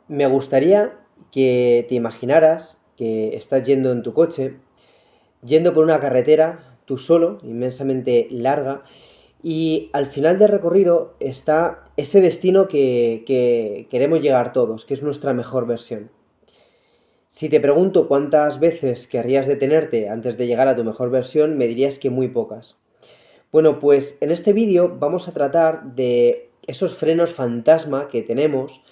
Me gustaría que te imaginaras que estás yendo en tu coche, yendo por una carretera, tú solo, inmensamente larga, y al final del recorrido está ese destino que queremos llegar todos, que es nuestra mejor versión. Si te pregunto cuántas veces querrías detenerte antes de llegar a tu mejor versión, me dirías que muy pocas. Bueno, pues en este vídeo vamos a tratar de esos frenos fantasma que tenemos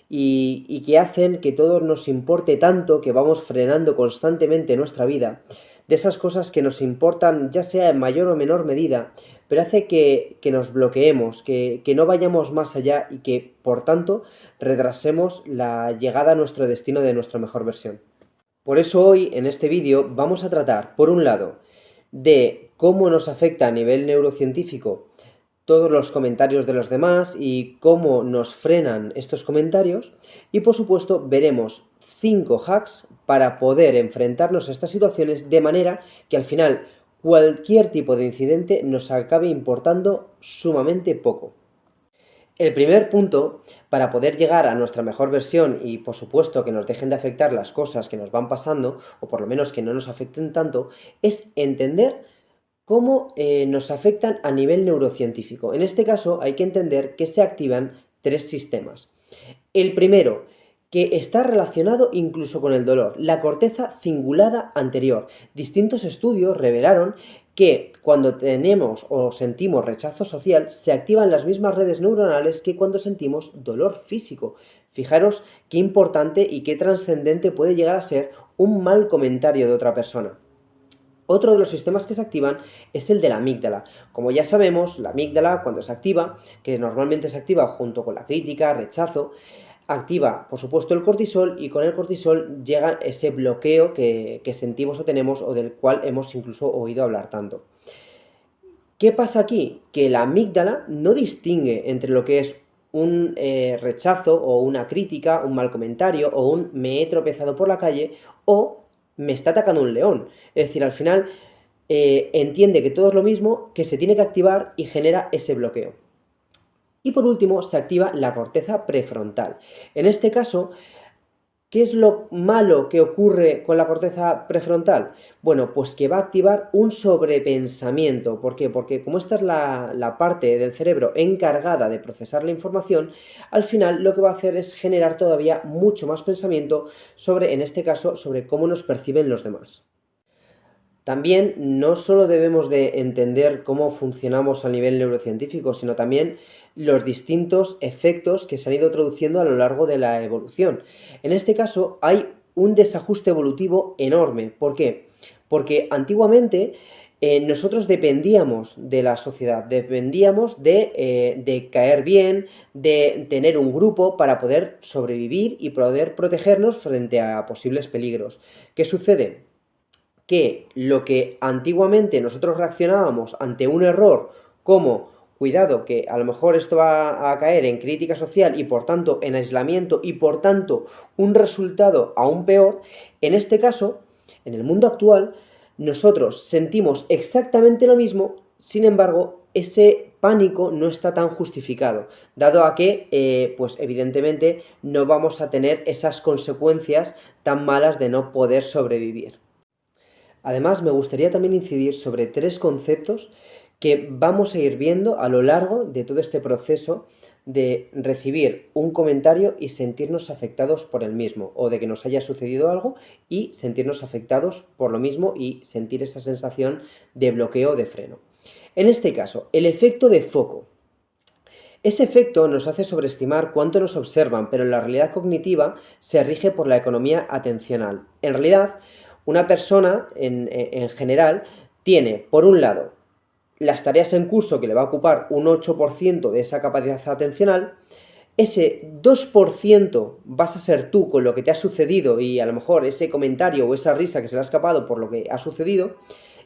y que hacen que todo nos importe tanto que vamos frenando constantemente nuestra vida, de esas cosas que nos importan ya sea en mayor o menor medida, pero hace que nos bloqueemos, que no vayamos más allá y que, por tanto, retrasemos la llegada a nuestro destino de nuestra mejor versión. Por eso hoy, en este vídeo, vamos a tratar, por un lado, de cómo nos afecta a nivel neurocientífico todos los comentarios de los demás y cómo nos frenan estos comentarios. Y por supuesto veremos 5 hacks para poder enfrentarnos a estas situaciones de manera que al final cualquier tipo de incidente nos acabe importando sumamente poco. El primer punto para poder llegar a nuestra mejor versión y por supuesto que nos dejen de afectar las cosas que nos van pasando, o por lo menos que no nos afecten tanto, es entender cómo nos afectan a nivel neurocientífico. En este caso hay que entender que se activan 3 sistemas. El primero, que está relacionado incluso con el dolor, la corteza cingulada anterior. Distintos estudios revelaron que cuando tenemos o sentimos rechazo social se activan las mismas redes neuronales que cuando sentimos dolor físico. Fijaros qué importante y qué trascendente puede llegar a ser un mal comentario de otra persona. Otro de los sistemas que se activan es el de la amígdala. Como ya sabemos, la amígdala cuando se activa, que normalmente se activa junto con la crítica, rechazo, activa por supuesto el cortisol y con el cortisol llega ese bloqueo que sentimos o tenemos o del cual hemos incluso oído hablar tanto. ¿Qué pasa aquí? Que la amígdala no distingue entre lo que es un rechazo o una crítica, un mal comentario o un me he tropezado por la calle o me está atacando un león. Es decir, al final entiende que todo es lo mismo, que se tiene que activar y genera ese bloqueo. Y por último se activa la corteza prefrontal. En este caso, ¿qué es lo malo que ocurre con la corteza prefrontal? Bueno, pues que va a activar un sobrepensamiento. ¿Por qué? Porque como esta es la parte del cerebro encargada de procesar la información, al final lo que va a hacer es generar todavía mucho más pensamiento sobre, en este caso, sobre cómo nos perciben los demás. También no solo debemos de entender cómo funcionamos a nivel neurocientífico, sino también los distintos efectos que se han ido introduciendo a lo largo de la evolución. En este caso hay un desajuste evolutivo enorme. ¿Por qué? Porque antiguamente nosotros dependíamos de la sociedad, dependíamos de caer bien, de tener un grupo para poder sobrevivir y poder protegernos frente a posibles peligros. ¿Qué sucede? Que lo que antiguamente nosotros reaccionábamos ante un error como cuidado que a lo mejor esto va a caer en crítica social y por tanto en aislamiento y por tanto un resultado aún peor, en este caso, en el mundo actual, nosotros sentimos exactamente lo mismo, sin embargo, ese pánico no está tan justificado, dado a que, pues evidentemente, no vamos a tener esas consecuencias tan malas de no poder sobrevivir. Además, me gustaría también incidir sobre 3 conceptos que vamos a ir viendo a lo largo de todo este proceso de recibir un comentario y sentirnos afectados por el mismo, o de que nos haya sucedido algo y sentirnos afectados por lo mismo y sentir esa sensación de bloqueo, de freno. En este caso, el efecto de foco. Ese efecto nos hace sobreestimar cuánto nos observan, pero la realidad cognitiva se rige por la economía atencional. En realidad, una persona en general tiene, por un lado, las tareas en curso que le va a ocupar un 8% de esa capacidad atencional. Ese 2% vas a ser tú con lo que te ha sucedido y a lo mejor ese comentario o esa risa que se le ha escapado por lo que ha sucedido,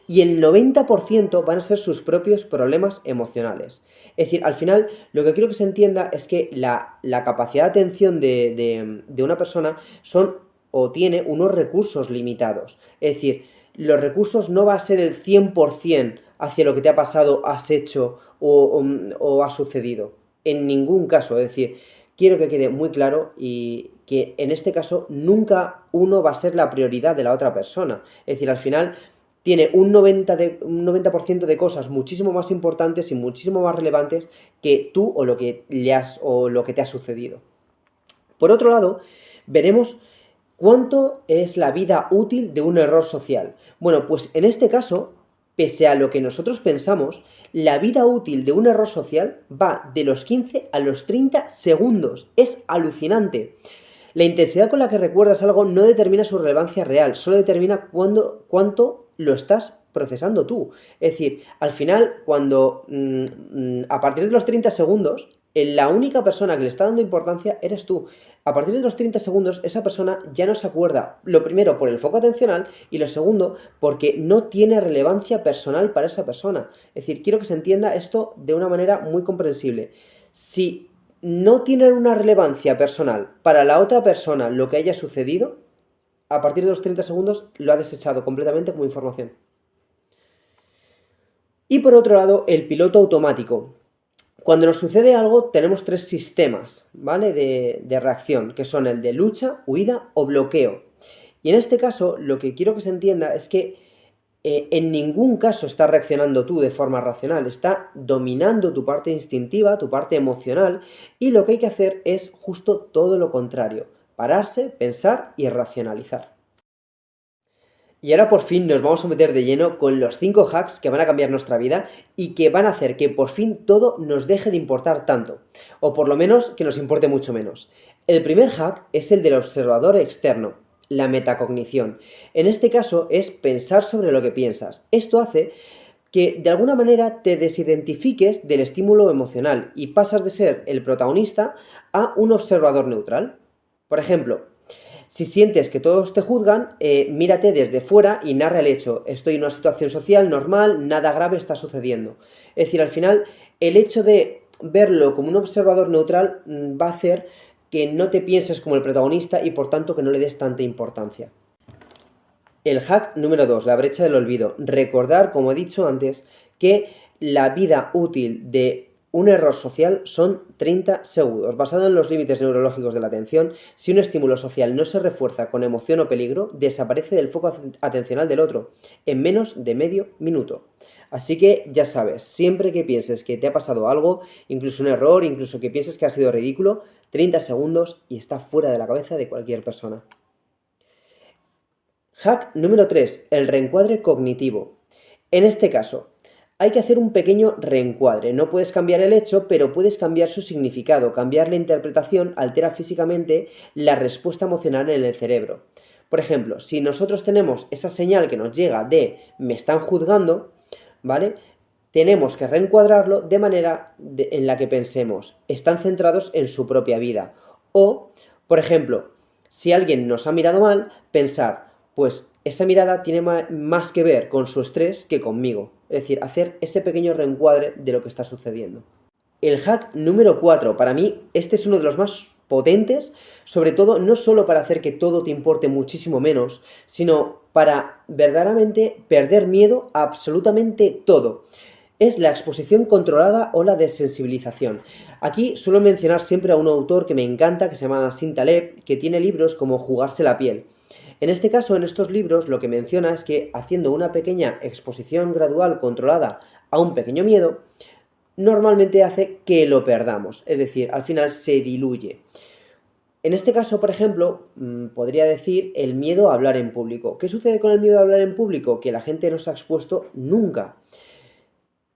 y el 90% van a ser sus propios problemas emocionales. Es decir, al final lo que quiero que se entienda es que la capacidad de atención de una persona son o tiene unos recursos limitados. Es decir, los recursos no va a ser el 100% hacia lo que te ha pasado, has hecho o ha sucedido. En ningún caso. Es decir, quiero que quede muy claro y que en este caso nunca uno va a ser la prioridad de la otra persona. Es decir, al final tiene un 90% de cosas muchísimo más importantes y muchísimo más relevantes que tú o lo que te ha sucedido. Por otro lado, veremos cuánto es la vida útil de un error social. Bueno, pues en este caso, pese a lo que nosotros pensamos, la vida útil de un error social va de los 15 a los 30 segundos. Es alucinante. La intensidad con la que recuerdas algo no determina su relevancia real, solo determina cuánto lo estás procesando tú. Es decir, al final, cuando a partir de los 30 segundos, la única persona que le está dando importancia eres tú. A partir de los 30 segundos, esa persona ya no se acuerda, lo primero por el foco atencional y lo segundo porque no tiene relevancia personal para esa persona. Es decir, quiero que se entienda esto de una manera muy comprensible. Si no tiene una relevancia personal para la otra persona lo que haya sucedido, a partir de los 30 segundos lo ha desechado completamente como información. Y por otro lado, el piloto automático. Cuando nos sucede algo, tenemos tres sistemas, ¿vale? De reacción, que son el de lucha, huida o bloqueo. Y en este caso, lo que quiero que se entienda es que en ningún caso está reaccionando tú de forma racional, está dominando tu parte instintiva, tu parte emocional, y lo que hay que hacer es justo todo lo contrario, pararse, pensar y racionalizar. Y ahora por fin nos vamos a meter de lleno con los 5 hacks que van a cambiar nuestra vida y que van a hacer que por fin todo nos deje de importar tanto, o por lo menos que nos importe mucho menos. El primer hack es el del observador externo, la metacognición. En este caso es pensar sobre lo que piensas. Esto hace que de alguna manera te desidentifiques del estímulo emocional y pasas de ser el protagonista a un observador neutral. Por ejemplo, si sientes que todos te juzgan, mírate desde fuera y narra el hecho. Estoy en una situación social normal, nada grave está sucediendo. Es decir, al final, el hecho de verlo como un observador neutral va a hacer que no te pienses como el protagonista y por tanto que no le des tanta importancia. El hack número 2, la brecha del olvido. Recordar, como he dicho antes, que la vida útil de un error social son 30 segundos. Basado en los límites neurológicos de la atención, si un estímulo social no se refuerza con emoción o peligro, desaparece del foco atencional del otro en menos de medio minuto. Así que ya sabes, siempre que pienses que te ha pasado algo, incluso un error, incluso que pienses que ha sido ridículo, 30 segundos y está fuera de la cabeza de cualquier persona. Hack número 3, el reencuadre cognitivo. En este caso, hay que hacer un pequeño reencuadre. No puedes cambiar el hecho, pero puedes cambiar su significado. Cambiar la interpretación altera físicamente la respuesta emocional en el cerebro. Por ejemplo, si nosotros tenemos esa señal que nos llega de me están juzgando, ¿vale? Tenemos que reencuadrarlo de manera en la que pensemos, están centrados en su propia vida. O, por ejemplo, si alguien nos ha mirado mal, pensar, pues esa mirada tiene más que ver con su estrés que conmigo. Es decir, hacer ese pequeño reencuadre de lo que está sucediendo. El hack número 4, para mí este es uno de los más potentes, sobre todo no solo para hacer que todo te importe muchísimo menos, sino para verdaderamente perder miedo a absolutamente todo. Es la exposición controlada o la desensibilización. Aquí suelo mencionar siempre a un autor que me encanta, que se llama Nassim Taleb, que tiene libros como Jugarse la piel. En este caso, en estos libros, lo que menciona es que haciendo una pequeña exposición gradual controlada a un pequeño miedo, normalmente hace que lo perdamos, es decir, al final se diluye. En este caso, por ejemplo, podría decir el miedo a hablar en público. ¿Qué sucede con el miedo a hablar en público? Que la gente no se ha expuesto nunca.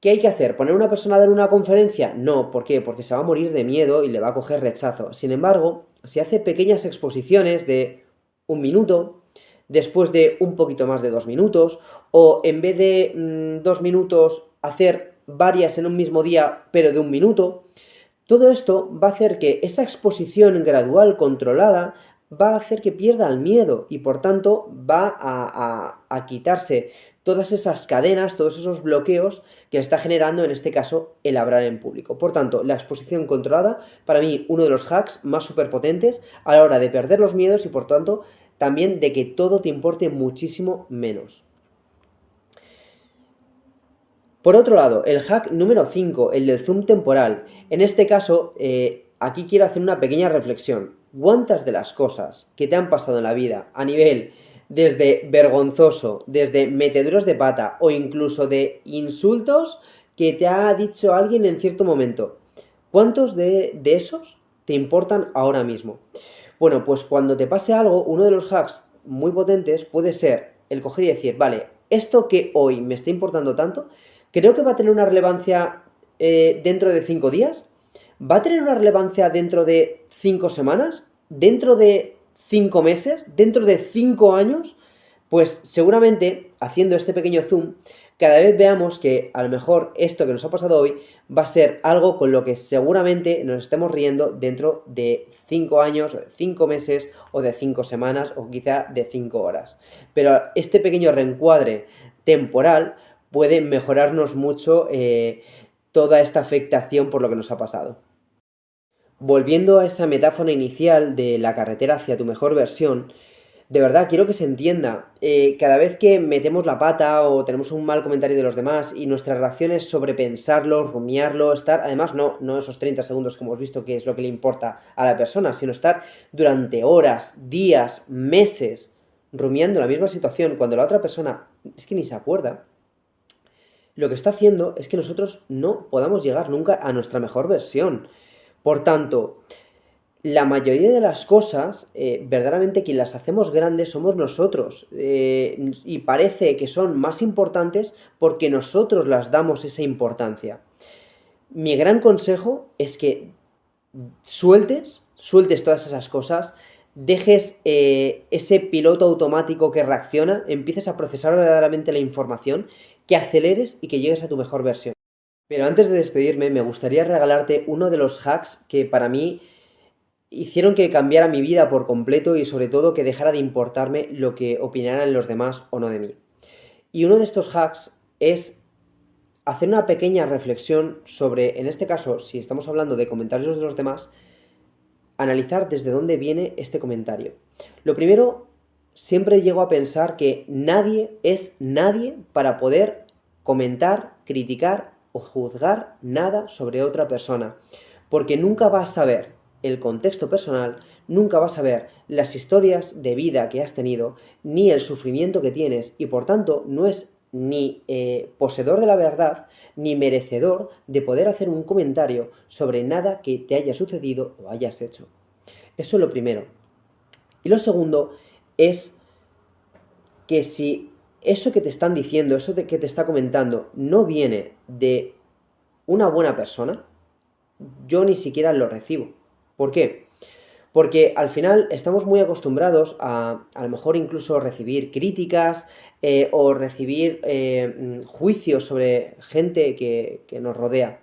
¿Qué hay que hacer? ¿Poner a una persona a dar una conferencia? No, ¿por qué? Porque se va a morir de miedo y le va a coger rechazo. Sin embargo, si hace pequeñas exposiciones de un minuto, después de un poquito más de 2 minutos, o en vez de 2 minutos hacer varias en un mismo día, pero de un minuto, todo esto va a hacer que esa exposición gradual, controlada, va a hacer que pierda el miedo y por tanto va a quitarse todas esas cadenas, todos esos bloqueos que está generando en este caso el hablar en público. Por tanto, la exposición controlada, para mí, uno de los hacks más superpotentes a la hora de perder los miedos y por tanto también de que todo te importe muchísimo menos. Por otro lado, el hack número 5, el del zoom temporal. En este caso, aquí quiero hacer una pequeña reflexión. ¿Cuántas de las cosas que te han pasado en la vida a nivel desde vergonzoso, desde meteduros de pata o incluso de insultos que te ha dicho alguien en cierto momento, cuántos de esos te importan ahora mismo? Bueno, pues cuando te pase algo, uno de los hacks muy potentes puede ser el coger y decir, vale, esto que hoy me está importando tanto, creo que va a tener una relevancia dentro de 5 días, va a tener una relevancia dentro de 5 semanas, dentro de 5 meses, dentro de 5 años. Pues seguramente haciendo este pequeño zoom, cada vez veamos que a lo mejor esto que nos ha pasado hoy va a ser algo con lo que seguramente nos estemos riendo dentro de 5 años, o de 5 meses, o de 5 semanas, o quizá de 5 horas. Pero este pequeño reencuadre temporal puede mejorarnos mucho toda esta afectación por lo que nos ha pasado. Volviendo a esa metáfora inicial de la carretera hacia tu mejor versión, de verdad quiero que se entienda, cada vez que metemos la pata o tenemos un mal comentario de los demás y nuestra reacción es sobrepensarlo, rumiarlo, estar, además no esos 30 segundos que hemos visto que es lo que le importa a la persona, sino estar durante horas, días, meses rumiando la misma situación cuando la otra persona es que ni se acuerda, lo que está haciendo es que nosotros no podamos llegar nunca a nuestra mejor versión. Por tanto, la mayoría de las cosas, verdaderamente quien las hacemos grandes somos nosotros. Y parece que son más importantes porque nosotros las damos esa importancia. Mi gran consejo es que sueltes todas esas cosas, dejes ese piloto automático que reacciona, empieces a procesar verdaderamente la información, que aceleres y que llegues a tu mejor versión. Pero antes de despedirme, me gustaría regalarte uno de los hacks que para mí hicieron que cambiara mi vida por completo y sobre todo que dejara de importarme lo que opinaran los demás o no de mí. Y uno de estos hacks es hacer una pequeña reflexión sobre, en este caso, si estamos hablando de comentarios de los demás, analizar desde dónde viene este comentario. Lo primero, siempre llego a pensar que nadie es nadie para poder comentar, criticar o juzgar nada sobre otra persona, porque nunca vas a saber el contexto personal, nunca vas a ver las historias de vida que has tenido, ni el sufrimiento que tienes, y por tanto no es ni poseedor de la verdad, ni merecedor de poder hacer un comentario sobre nada que te haya sucedido o hayas hecho. Eso es lo primero. Y lo segundo es que si eso que te están diciendo, eso que te está comentando, no viene de una buena persona, yo ni siquiera lo recibo. ¿Por qué? Porque al final estamos muy acostumbrados a lo mejor incluso recibir críticas o recibir juicios sobre gente que nos rodea.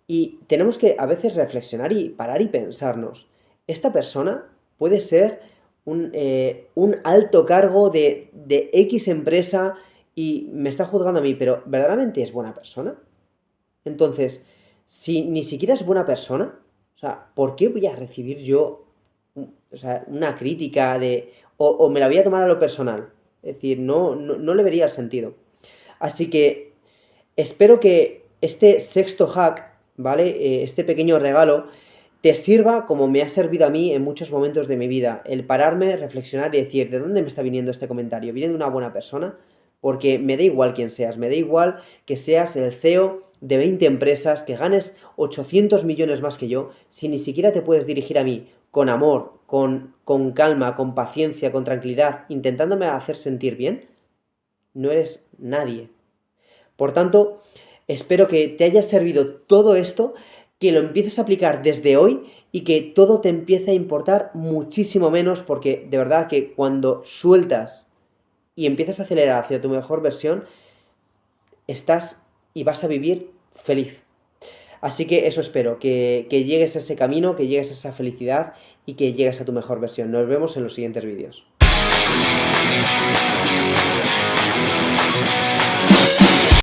Y tenemos que a veces reflexionar y parar y pensarnos, esta persona puede ser un alto cargo de X empresa y me está juzgando a mí, pero ¿verdaderamente es buena persona? Entonces, si ni siquiera es buena persona, o sea, ¿por qué voy a recibir yo una crítica o me la voy a tomar a lo personal? Es decir, no le vería el sentido. Así que espero que este sexto hack, ¿vale? Este pequeño regalo te sirva como me ha servido a mí en muchos momentos de mi vida. El pararme, reflexionar y decir, ¿de dónde me está viniendo este comentario? ¿Viene de una buena persona? Porque me da igual quién seas, me da igual que seas el CEO de 20 empresas, que ganes 800 millones más que yo, si ni siquiera te puedes dirigir a mí con amor, con calma, con paciencia, con tranquilidad, intentándome hacer sentir bien, no eres nadie. Por tanto, espero que te haya servido todo esto, que lo empieces a aplicar desde hoy y que todo te empiece a importar muchísimo menos, porque de verdad que cuando sueltas y empiezas a acelerar hacia tu mejor versión, estás y vas a vivir feliz. Así que eso espero, que llegues a ese camino, que llegues a esa felicidad y que llegues a tu mejor versión. Nos vemos en los siguientes vídeos.